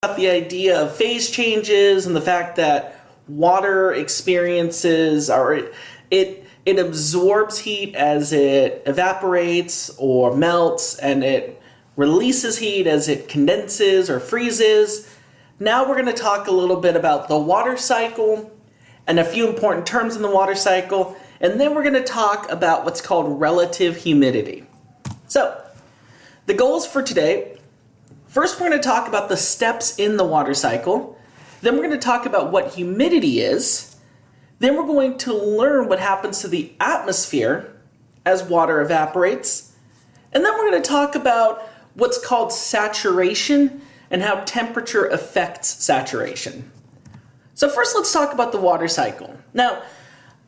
about the idea of phase changes and the fact that water experiences or it absorbs heat as it evaporates or melts, and it releases heat as it condenses or freezes. Now we're going to talk a little bit about the water cycle and a few important terms in the water cycle, and then we're going to talk about what's called relative humidity. So, the goals for today: first, we're going to talk about the steps in the water cycle. Then we're going to talk about what humidity is. Then we're going to learn what happens to the atmosphere as water evaporates. And then we're going to talk about what's called saturation and how temperature affects saturation. So first, let's talk about the water cycle. Now,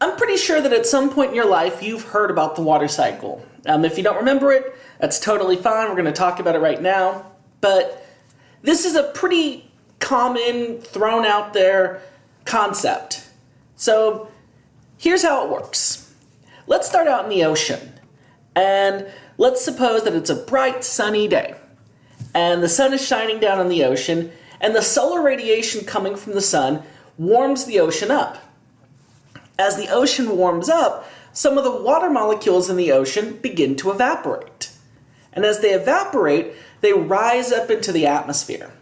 I'm pretty sure that at some point in your life you've heard about the water cycle. If you don't remember it, that's totally fine. We're going to talk about it right now. But this is a pretty common, thrown out there concept. So here's how it works. Let's start out in the ocean. And let's suppose that it's a bright, sunny day. And the sun is shining down on the ocean, and the solar radiation coming from the sun warms the ocean up. As the ocean warms up, some of the water molecules in the ocean begin to evaporate. And as they evaporate, they rise up into the atmosphere.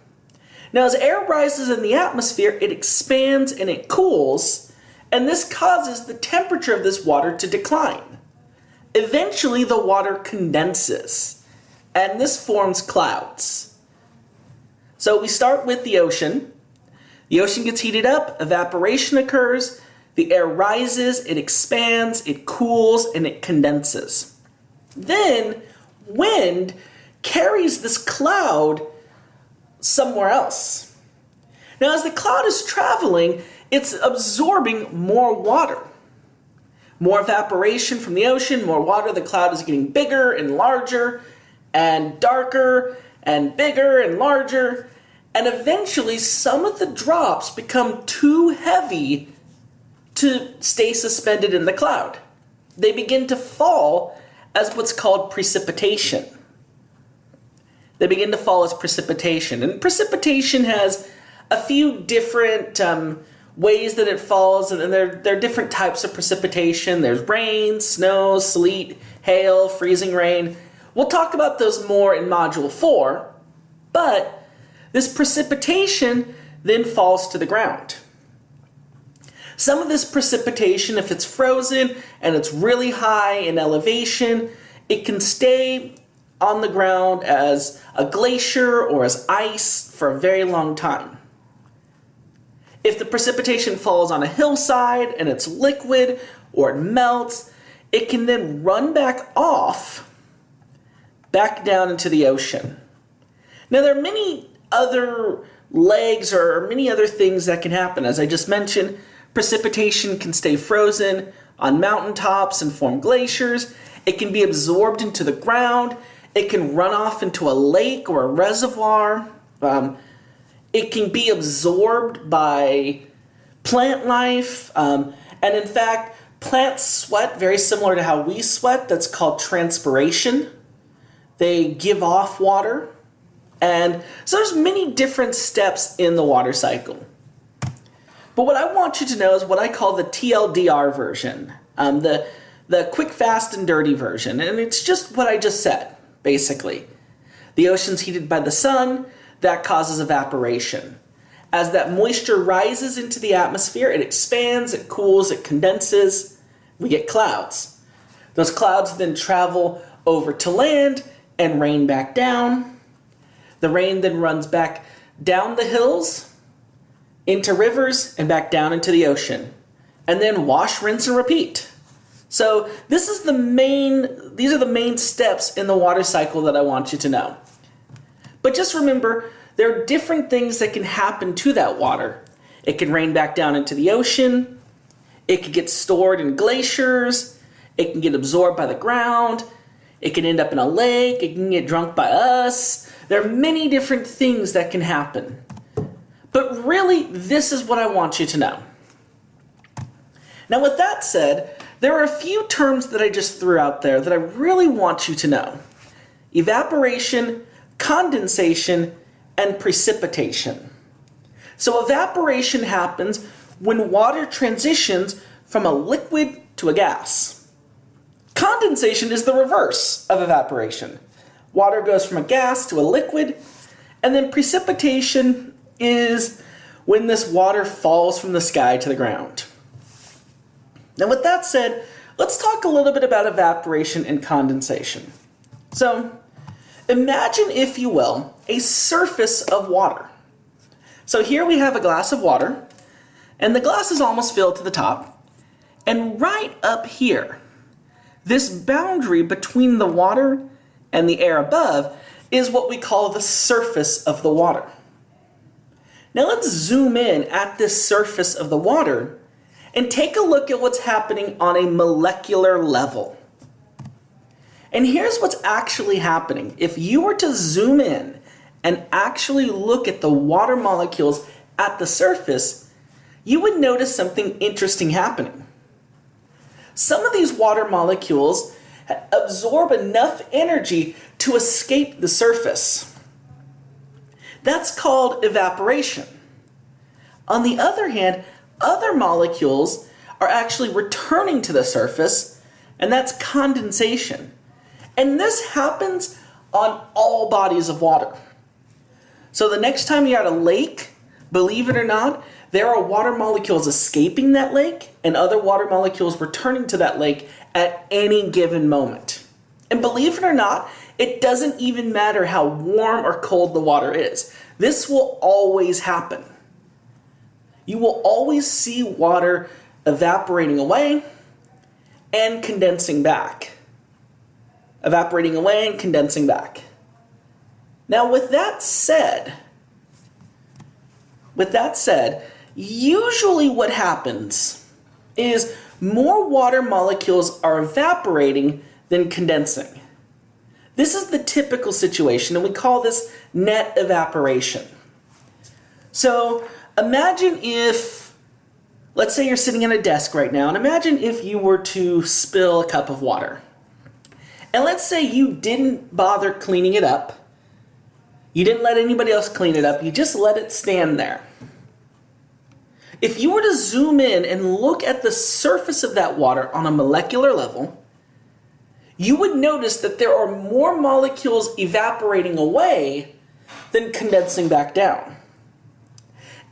Now, as air rises in the atmosphere, it expands and it cools, and this causes the temperature of this water to decline. Eventually, the water condenses, and this forms clouds. So we start with the ocean. The ocean gets heated up, evaporation occurs, the air rises, it expands, it cools, and it condenses. Then, wind carries this cloud somewhere else. Now, as the cloud is traveling, it's absorbing more water. More evaporation from the ocean, more water. The cloud is getting bigger and larger and darker and bigger and larger. And eventually, some of the drops become too heavy to stay suspended in the cloud. They begin to fall as what's called precipitation. They begin to fall as precipitation. And precipitation has a few different ways that it falls, and there are different types of precipitation. There's rain, snow, sleet, hail, freezing rain. We'll talk about those more in Module 4, but this precipitation then falls to the ground. Some of this precipitation, if it's frozen and it's really high in elevation, it can stay on the ground as a glacier or as ice for a very long time. If the precipitation falls on a hillside and it's liquid or it melts, it can then run back off, back down into the ocean. Now, there are many other legs or many other things that can happen. As I just mentioned, precipitation can stay frozen on mountaintops and form glaciers. It can be absorbed into the ground. It can run off into a lake or a reservoir. It can be absorbed by plant life. And in fact, plants sweat very similar to how we sweat. That's called transpiration. They give off water. And so there's many different steps in the water cycle. But what I want you to know is what I call the TLDR version, the quick, fast, and dirty version. And it's just what I just said, basically. The ocean's heated by the sun. That causes evaporation. As that moisture rises into the atmosphere, it expands, it cools, it condenses. We get clouds. Those clouds then travel over to land and rain back down. The rain then runs back down the hills, into rivers, and back down into the ocean. And then wash, rinse, and repeat. So these are the main steps in the water cycle that I want you to know. But just remember, there are different things that can happen to that water. It can rain back down into the ocean. It can get stored in glaciers. It can get absorbed by the ground. It can end up in a lake. It can get drunk by us. There are many different things that can happen. But really, this is what I want you to know. Now, with that said, there are a few terms that I just threw out there that I really want you to know. Evaporation, condensation, and precipitation. So evaporation happens when water transitions from a liquid to a gas. Condensation is the reverse of evaporation. Water goes from a gas to a liquid, and then precipitation is when this water falls from the sky to the ground. Now with that said, let's talk a little bit about evaporation and condensation. So imagine, if you will, a surface of water. So here we have a glass of water, and the glass is almost filled to the top. And right up here, this boundary between the water and the air above is what we call the surface of the water. Now let's zoom in at this surface of the water and take a look at what's happening on a molecular level. And here's what's actually happening. If you were to zoom in and actually look at the water molecules at the surface, you would notice something interesting happening. Some of these water molecules absorb enough energy to escape the surface. That's called evaporation. On the other hand, other molecules are actually returning to the surface, and that's condensation. And this happens on all bodies of water. So the next time you're at a lake, believe it or not, there are water molecules escaping that lake and other water molecules returning to that lake at any given moment. And believe it or not, it doesn't even matter how warm or cold the water is. This will always happen. You will always see water evaporating away and condensing back. Evaporating away and condensing back. Now with that said, usually what happens is more water molecules are evaporating than condensing. This is the typical situation, and we call this net evaporation. So imagine if, let's say you're sitting at a desk right now, and imagine if you were to spill a cup of water. And let's say you didn't bother cleaning it up. You didn't let anybody else clean it up. You just let it stand there. If you were to zoom in and look at the surface of that water on a molecular level, you would notice that there are more molecules evaporating away than condensing back down.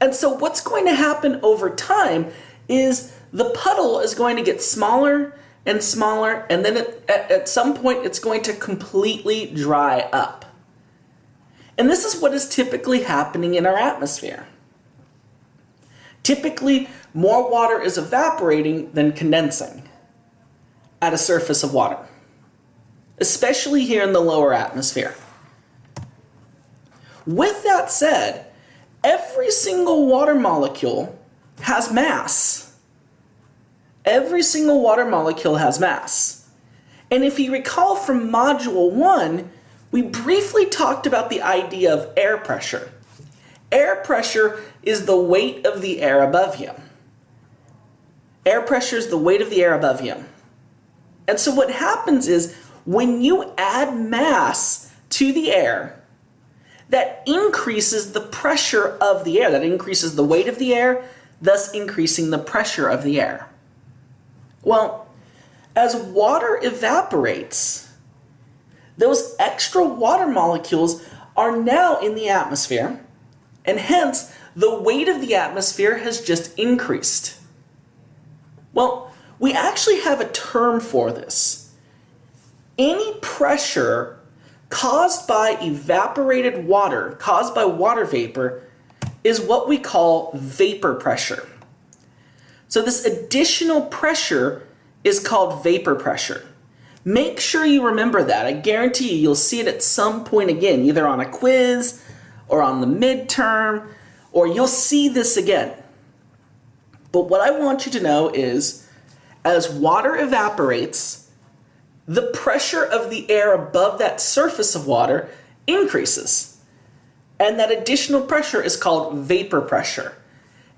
And so what's going to happen over time is the puddle is going to get smaller and smaller, and then at some point it's going to completely dry up. And this is what is typically happening in our atmosphere. Typically, more water is evaporating than condensing at a surface of water, especially here in the lower atmosphere. With that said, every single water molecule has mass. Every single water molecule has mass. And if you recall from Module 1, we briefly talked about the idea of air pressure. Air pressure is the weight of the air above you. Air pressure is the weight of the air above you. And so what happens is when you add mass to the air, that increases the pressure of the air. That increases the weight of the air, thus increasing the pressure of the air. Well, as water evaporates, those extra water molecules are now in the atmosphere, and hence the weight of the atmosphere has just increased. Well, we actually have a term for this. Any pressure caused by evaporated water, caused by water vapor, is what we call vapor pressure. So this additional pressure is called vapor pressure. Make sure you remember that. I guarantee you'll see it at some point again, either on a quiz or on the midterm, or you'll see this again. But what I want you to know is, as water evaporates, the pressure of the air above that surface of water increases. And that additional pressure is called vapor pressure.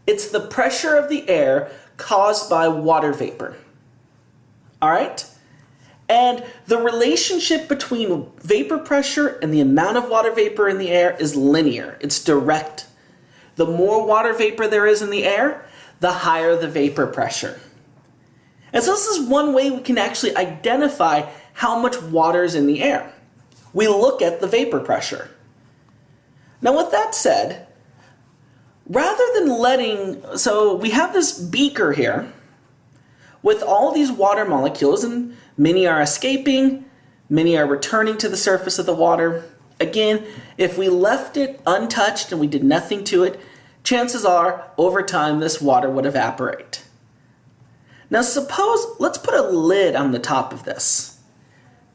It's the pressure of the air caused by water vapor. All right? And the relationship between vapor pressure and the amount of water vapor in the air is linear. It's direct. The more water vapor there is in the air, the higher the vapor pressure. And so this is one way we can actually identify how much water is in the air. We look at the vapor pressure. Now with that said, rather than so we have this beaker here with all these water molecules, and many are escaping, many are returning to the surface of the water. Again, if we left it untouched and we did nothing to it, chances are, over time, this water would evaporate. Now suppose, let's put a lid on the top of this.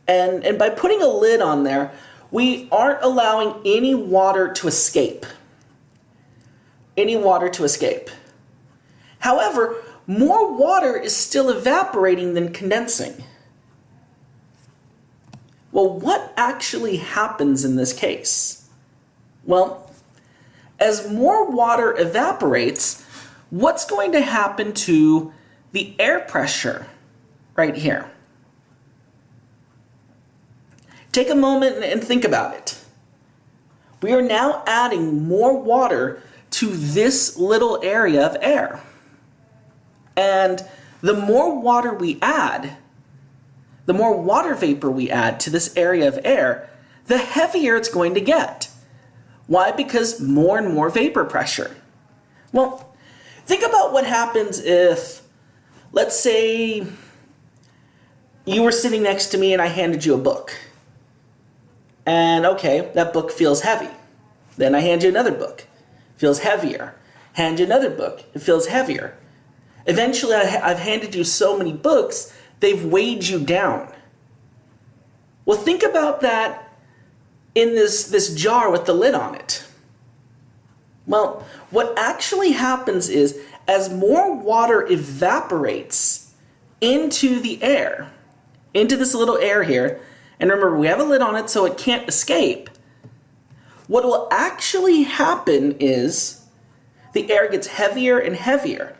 And by putting a lid on there, we aren't allowing any water to escape. Any water to escape. However, more water is still evaporating than condensing. Well, what actually happens in this case? Well, as more water evaporates, what's going to happen to the air pressure right here? Take a moment and think about it. We are now adding more water to this little area of air. And the more water we add, the more water vapor we add to this area of air, the heavier it's going to get. Why? Because more and more vapor pressure. Well, think about what happens if, let's say, you were sitting next to me and I handed you a book. And okay, that book feels heavy. Then I hand you another book. Feels heavier. Hand you another book. It feels heavier. Eventually, I've handed you so many books, they've weighed you down. Well, think about that in this jar with the lid on it. Well, what actually happens is, as more water evaporates into the air, into this little air here, and remember, we have a lid on it so it can't escape, what will actually happen is the air gets heavier and heavier.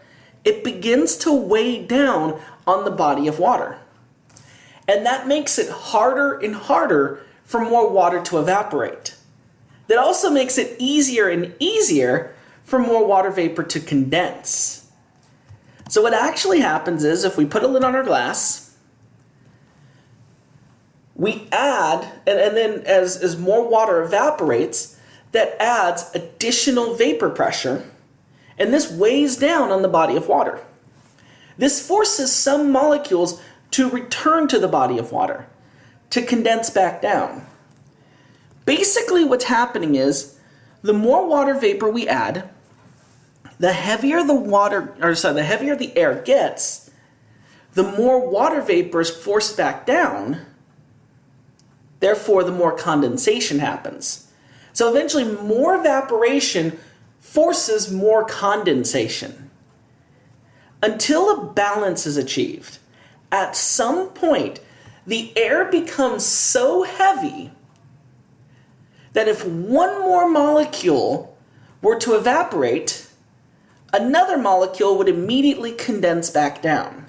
It begins to weigh down on the body of water. And that makes it harder and harder for more water to evaporate. That also makes it easier and easier for more water vapor to condense. So what actually happens is, if we put a lid on our glass, we add, and then as more water evaporates, that adds additional vapor pressure, and this weighs down on the body of water. This forces some molecules to return to the body of water, to condense back down. Basically what's happening is, the more water vapor we add, the heavier the heavier the air gets, the more water vapor is forced back down, therefore the more condensation happens. So eventually more evaporation forces more condensation. Until a balance is achieved, at some point, the air becomes so heavy that if one more molecule were to evaporate, another molecule would immediately condense back down.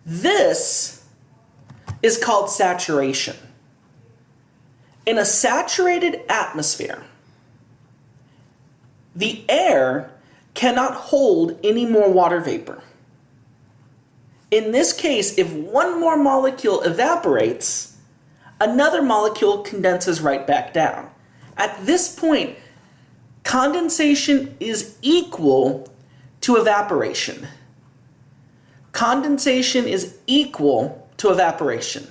This is called saturation. In a saturated atmosphere, the air cannot hold any more water vapor. In this case, if one more molecule evaporates, another molecule condenses right back down. At this point, condensation is equal to evaporation. Condensation is equal to evaporation.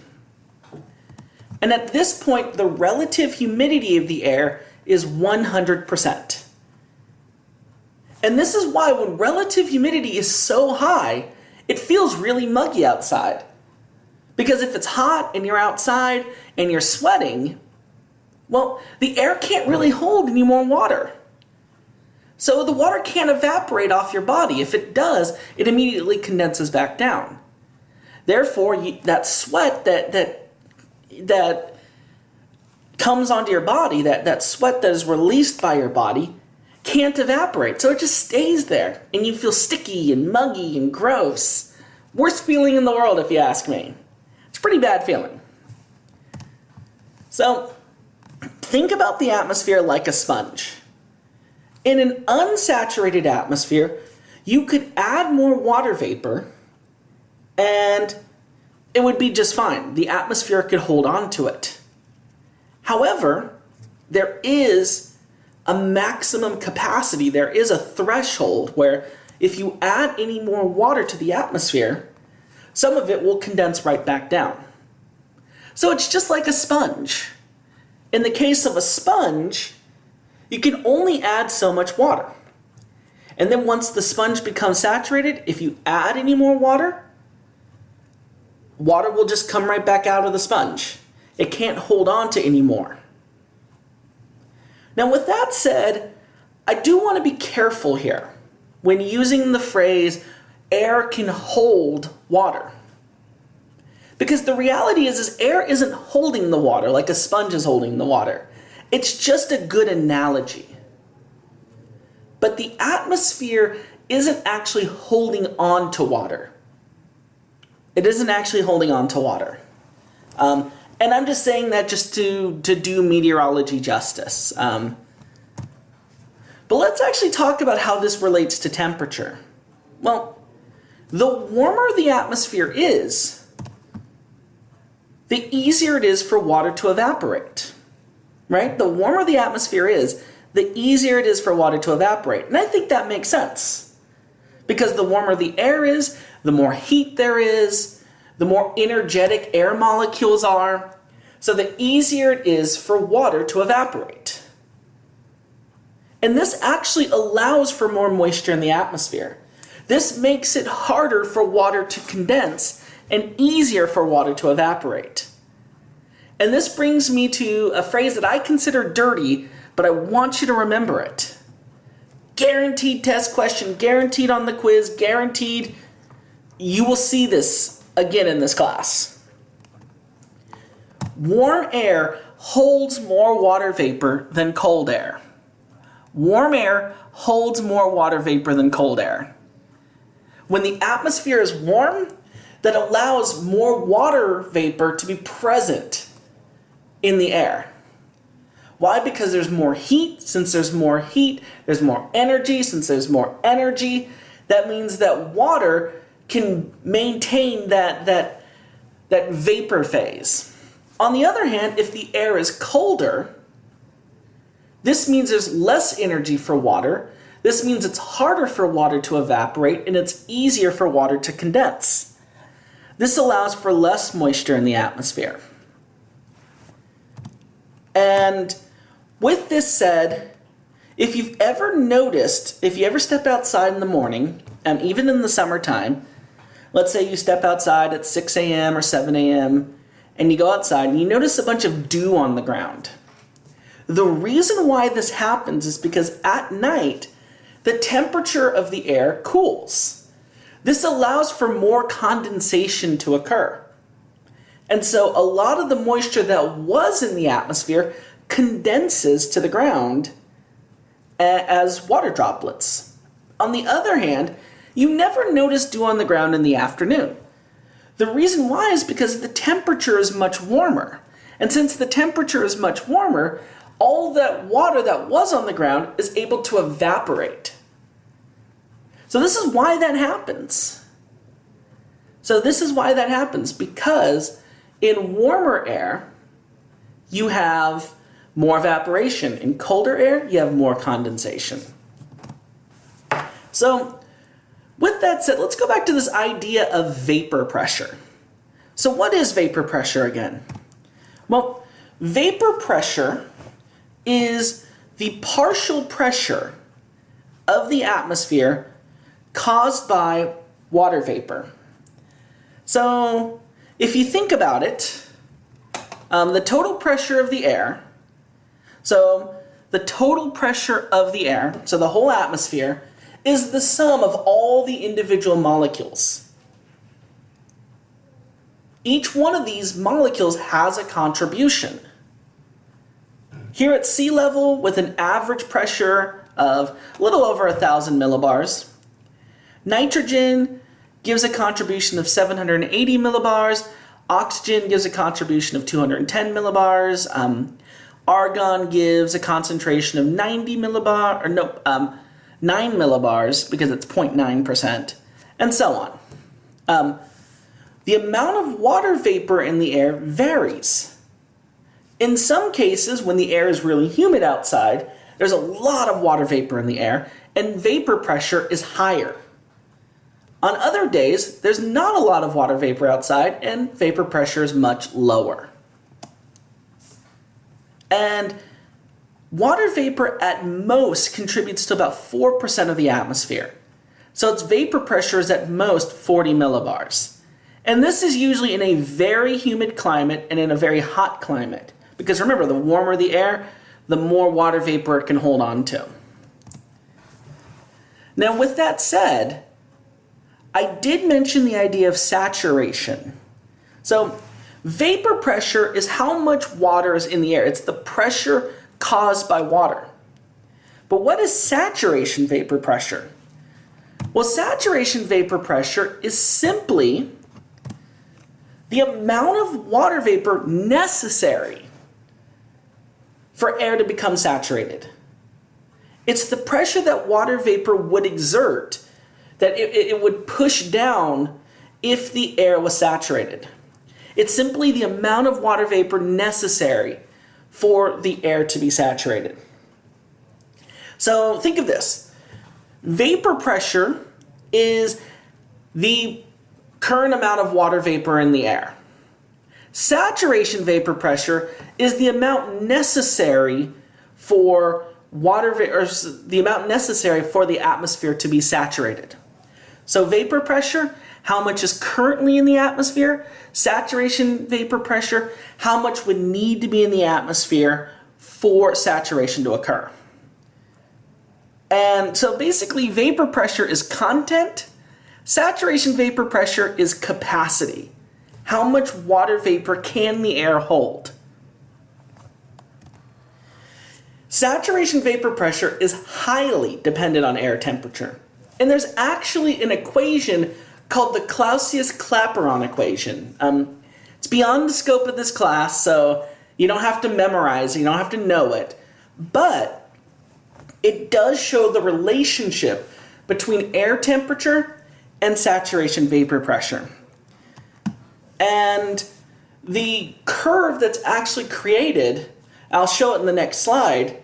And at this point, the relative humidity of the air is 100%. And this is why when relative humidity is so high, it feels really muggy outside. Because if it's hot and you're outside and you're sweating, well, the air can't really hold any more water. So the water can't evaporate off your body. If it does, it immediately condenses back down. Therefore, that sweat that comes onto your body, that sweat that is released by your body, can't evaporate. So it just stays there, and you feel sticky and muggy and gross. Worst feeling in the world, if you ask me. It's pretty bad feeling. So think about the atmosphere like a sponge. In an unsaturated atmosphere, you could add more water vapor and it would be just fine. The atmosphere could hold on to it. However, there is a maximum capacity. There is a threshold where if you add any more water to the atmosphere, some of it will condense right back down. So it's just like a sponge. In the case of a sponge, you can only add so much water. And then once the sponge becomes saturated, if you add any more water, water will just come right back out of the sponge. It can't hold on to any more. Now with that said, I do want to be careful here when using the phrase, air can hold water. Because the reality is air isn't holding the water like a sponge is holding the water. It's just a good analogy. But the atmosphere isn't actually holding on to water. It isn't actually holding on to water. And I'm just saying that just to do meteorology justice. But let's actually talk about how this relates to temperature. Well, the warmer the atmosphere is, the easier it is for water to evaporate, right? The warmer the atmosphere is, the easier it is for water to evaporate. And I think that makes sense. Because the warmer the air is, the more heat there is, the more energetic air molecules are, so the easier it is for water to evaporate. And this actually allows for more moisture in the atmosphere. This makes it harder for water to condense and easier for water to evaporate. And this brings me to a phrase that I consider dirty, but I want you to remember it. Guaranteed test question, guaranteed on the quiz, guaranteed you will see this again in this class. Warm air holds more water vapor than cold air. Warm air holds more water vapor than cold air. When the atmosphere is warm, that allows more water vapor to be present in the air. Why? Because there's more heat. Since there's more heat, there's more energy. Since there's more energy, that means that water can maintain that vapor phase. On the other hand, if the air is colder, this means there's less energy for water. This means it's harder for water to evaporate and it's easier for water to condense. This allows for less moisture in the atmosphere. And with this said, if you've ever noticed, if you ever step outside in the morning, and even in the summertime, let's say you step outside at 6 a.m. or 7 a.m., and you go outside and you notice a bunch of dew on the ground. The reason why this happens is because at night, the temperature of the air cools. This allows for more condensation to occur. And so a lot of the moisture that was in the atmosphere condenses to the ground as water droplets. On the other hand, you never notice dew on the ground in the afternoon. The reason why is because the temperature is much warmer. And since the temperature is much warmer, all that water that was on the ground is able to evaporate. So this is why that happens. Because in warmer air, you have more evaporation. In colder air, you have more condensation. So with that said, let's go back to this idea of vapor pressure. So what is vapor pressure again? Well, vapor pressure is the partial pressure of the atmosphere caused by water vapor. So if you think about it, the total pressure of the air, so the whole atmosphere, is the sum of all the individual molecules. Each one of these molecules has a contribution. Here at sea level, with an average pressure of a little over 1,000 millibars, nitrogen gives a contribution of 780 millibars, Oxygen gives a contribution of 210 millibars. Argon gives a concentration of 9 millibars because it's 0.9%, and so on. The amount of water vapor in the air varies. In some cases, when the air is really humid outside, there's a lot of water vapor in the air, and vapor pressure is higher. On other days, there's not a lot of water vapor outside, and vapor pressure is much lower. And water vapor at most contributes to about 4% of the atmosphere. So its vapor pressure is at most 40 millibars. And this is usually in a very humid climate and in a very hot climate. Because remember, the warmer the air, the more water vapor it can hold on to. Now with that said, I did mention the idea of saturation. So vapor pressure is how much water is in the air. It's the pressure caused by water. But what is saturation vapor pressure? Well, saturation vapor pressure is simply the amount of water vapor necessary for air to become saturated. It's the pressure that water vapor would exert, that it would push down if the air was saturated. It's simply the amount of water vapor necessary for the air to be saturated. So think of this. Vapor pressure is the current amount of water vapor in the air. Saturation vapor pressure is the amount necessary for the amount necessary for the atmosphere to be saturated. So vapor pressure, how much is currently in the atmosphere. Saturation vapor pressure, how much would need to be in the atmosphere for saturation to occur. And so basically vapor pressure is content, saturation vapor pressure is capacity. How much water vapor can the air hold? Saturation vapor pressure is highly dependent on air temperature. And there's actually an equation called the Clausius-Clapeyron equation. It's beyond the scope of this class, so you don't have to memorize it, you don't have to know it. But it does show the relationship between air temperature and saturation vapor pressure. And the curve that's actually created, I'll show it in the next slide,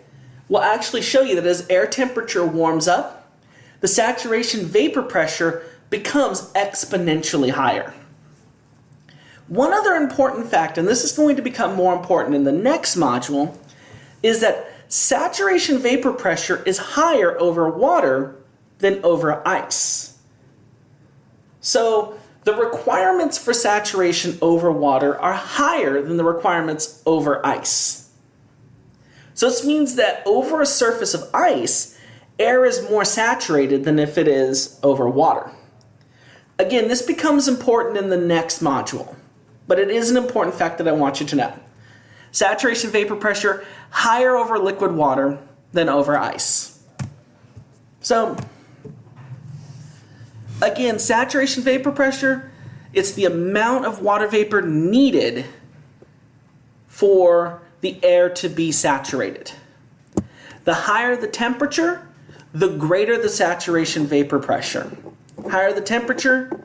will actually show you that as air temperature warms up, the saturation vapor pressure becomes exponentially higher. One other important fact, and this is going to become more important in the next module, is that saturation vapor pressure is higher over water than over ice. So the requirements for saturation over water are higher than the requirements over ice. So this means that over a surface of ice, air is more saturated than if it is over water. Again, this becomes important in the next module, but it is an important fact that I want you to know. Saturation vapor pressure higher over liquid water than over ice. So, again, saturation vapor pressure, it's the amount of water vapor needed for the air to be saturated. The higher the temperature, the greater the saturation vapor pressure. Higher the temperature,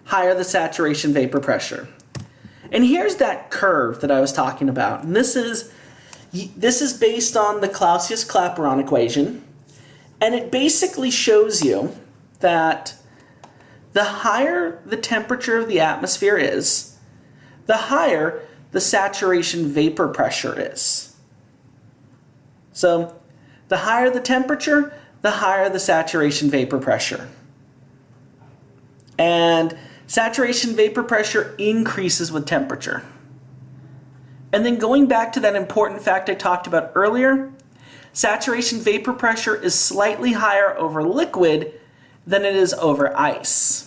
higher the saturation vapor pressure. And here's that curve that I was talking about. And this is based on the Clausius-Clapeyron equation. And it basically shows you that the higher the temperature of the atmosphere is, the higher the saturation vapor pressure is. So the higher the temperature, the higher the saturation vapor pressure. And saturation vapor pressure increases with temperature. And then going back to that important fact I talked about earlier, saturation vapor pressure is slightly higher over liquid than it is over ice.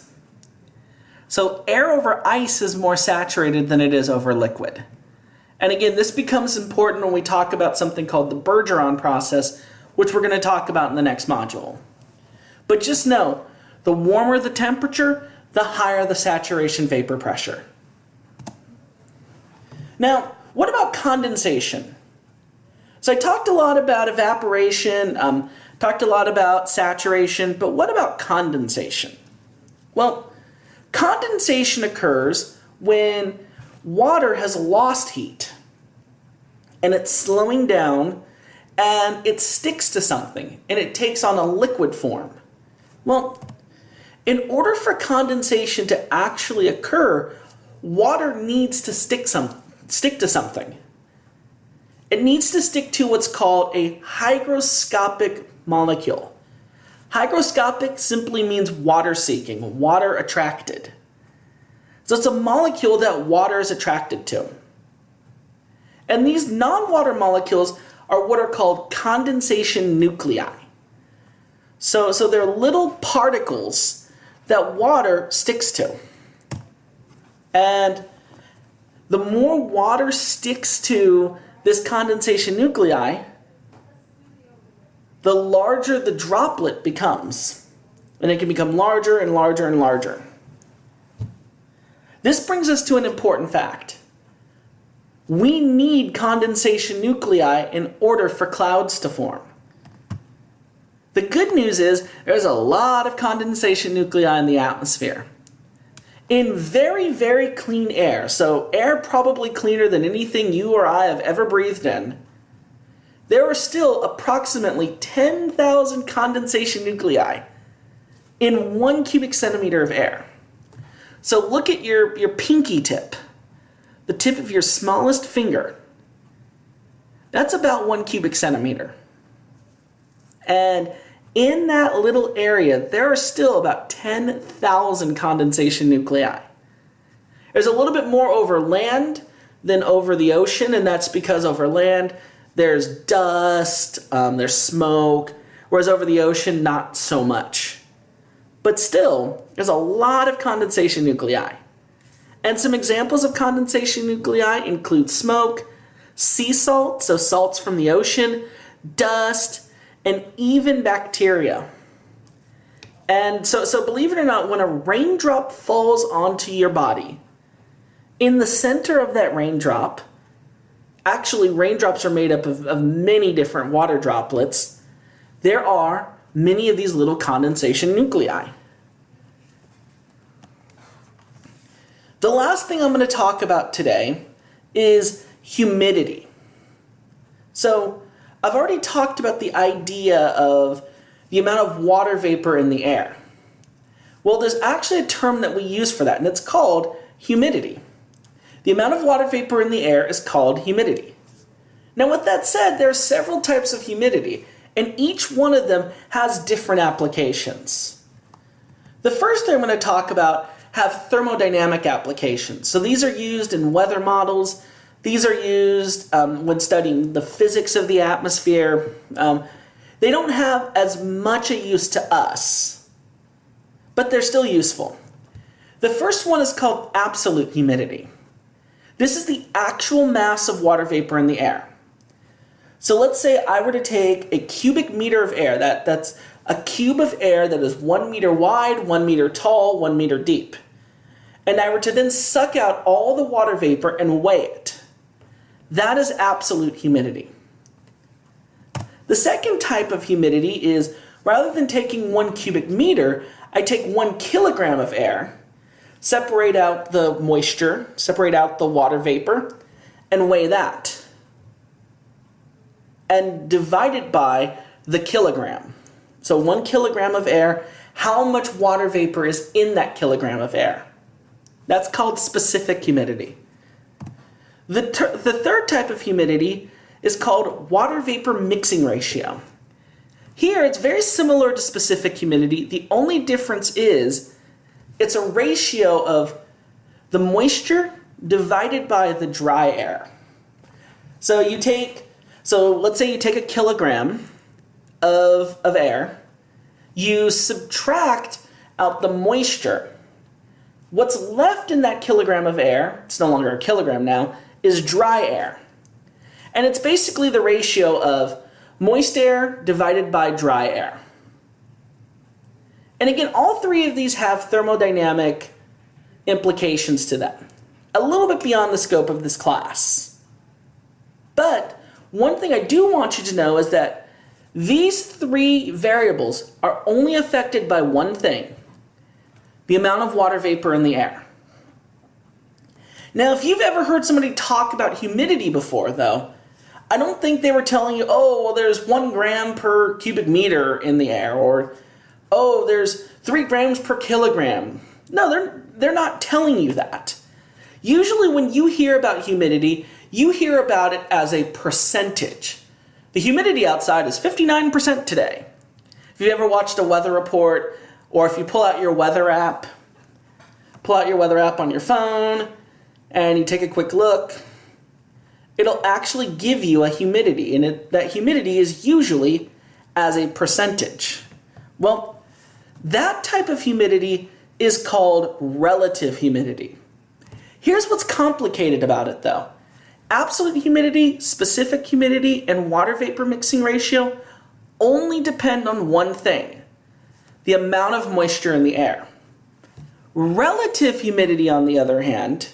So air over ice is more saturated than it is over liquid. And again, this becomes important when we talk about something called the Bergeron process, which we're going to talk about in the next module. But just know, the warmer the temperature, the higher the saturation vapor pressure. Now, what about condensation? So I talked a lot about evaporation, talked a lot about saturation, but what about condensation? Well, condensation occurs when water has lost heat and it's slowing down and it sticks to something and it takes on a liquid form. Well, in order for condensation to actually occur, water needs to stick to something. It needs to stick to what's called a hygroscopic molecule. Hygroscopic simply means water-seeking, water-attracted. So it's a molecule that water is attracted to. And these non-water molecules are what are called condensation nuclei. So they're little particles that water sticks to. And the more water sticks to this condensation nuclei, the larger the droplet becomes. And it can become larger and larger and larger. This brings us to an important fact. We need condensation nuclei in order for clouds to form. The good news is there's a lot of condensation nuclei in the atmosphere. In very, very clean air, so air probably cleaner than anything you or I have ever breathed in, there are still approximately 10,000 condensation nuclei in 1 cubic centimeter of air. So look at your pinky tip, the tip of your smallest finger. That's about 1 cubic centimeter. And in that little area, there are still about 10,000 condensation nuclei. There's a little bit more over land than over the ocean, and that's because over land there's dust, there's smoke, whereas over the ocean, not so much. But still, there's a lot of condensation nuclei. And some examples of condensation nuclei include smoke, sea salt, so salts from the ocean, dust, and even bacteria. And so believe it or not, when a raindrop falls onto your body, in the center of that raindrop, actually raindrops are made up of many different water droplets, there are many of these little condensation nuclei. The last thing I'm going to talk about today is humidity. So I've already talked about the idea of the amount of water vapor in the air. Well, there's actually a term that we use for that, and it's called humidity. The amount of water vapor in the air is called humidity. Now, with that said, there are several types of humidity, and each one of them has different applications. The first thing I'm going to talk about have thermodynamic applications. So these are used in weather models. These are used when studying the physics of the atmosphere. They don't have as much a use to us, but they're still useful. The first one is called absolute humidity. This is the actual mass of water vapor in the air. So let's say I were to take a cubic meter of air, that's a cube of air that is 1 meter wide, 1 meter tall, 1 meter deep. And I were to then suck out all the water vapor and weigh it. That is absolute humidity. The second type of humidity is, rather than taking 1 cubic meter, I take 1 kilogram of air, separate out the moisture, separate out the water vapor, and weigh that. And divide it by the kilogram. So 1 kilogram of air, how much water vapor is in that kilogram of air? That's called specific humidity. The third type of humidity is called water vapor mixing ratio. Here it's very similar to specific humidity. The only difference is it's a ratio of the moisture divided by the dry air. So let's say you take a kilogram of air, you subtract out the moisture. What's left in that kilogram of air, it's no longer a kilogram now, is dry air. And it's basically the ratio of moist air divided by dry air. And again, all three of these have thermodynamic implications to them. a little bit beyond the scope of this class. But one thing I do want you to know is that these three variables are only affected by one thing: the amount of water vapor in the air. Now, if you've ever heard somebody talk about humidity before, though, I don't think they were telling you, oh, well, there's 1 gram per cubic meter in the air, or, oh, there's 3 grams per kilogram. No, they're not telling you that. Usually when you hear about humidity, you hear about it as a percentage. The humidity outside is 59% today. If you've ever watched a weather report, or if you pull out your weather app on your phone, and you take a quick look, it'll actually give you a humidity, and that humidity is usually as a percentage. Well, that type of humidity is called relative humidity. Here's what's complicated about it, though. Absolute humidity, specific humidity, and water vapor mixing ratio only depend on one thing: the amount of moisture in the air. Relative humidity, on the other hand,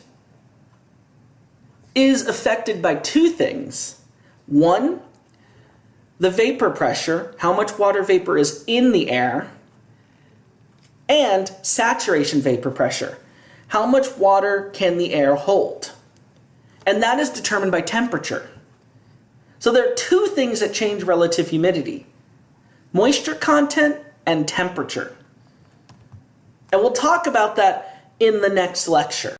is affected by two things. One, the vapor pressure, how much water vapor is in the air, and saturation vapor pressure, how much water can the air hold. And that is determined by temperature. So there are two things that change relative humidity: moisture content and temperature. And we'll talk about that in the next lecture.